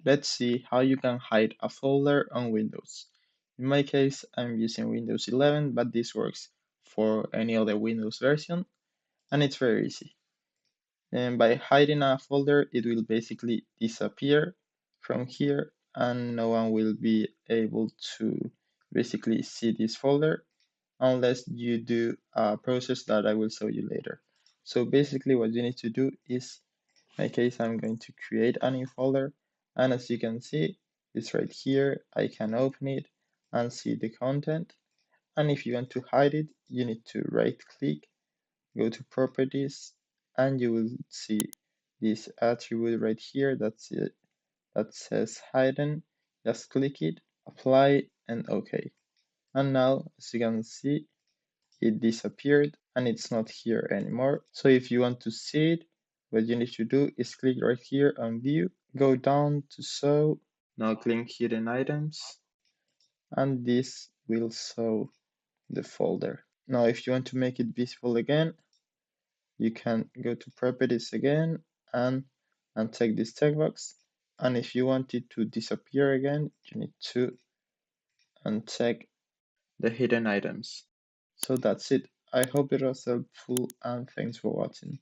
Let's see how you can hide a folder on Windows. In my case, I'm using Windows 11, but this works for any other Windows version, and it's very easy. And by hiding a folder, it will basically disappear from here, and no one will be able to basically see this folder unless you do a process that I will show you later. So basically what you need to do is, in my case, I'm going to create a new folder, and as you can see, it's right here. I can open it and see the content. And if you want to hide it, you need to right click, go to properties, and you will see this attribute right here that says hidden. Just click it, apply, and OK. And now, as you can see, it disappeared and it's not here anymore. So if you want to see it, what you need to do is click right here on view, go down to show, now click hidden items, and this will show the folder. Now if you want to make it visible again, you can go to properties again and uncheck this checkbox. And if you want it to disappear again, you need to uncheck the hidden items. So that's it. I hope it was helpful and thanks for watching.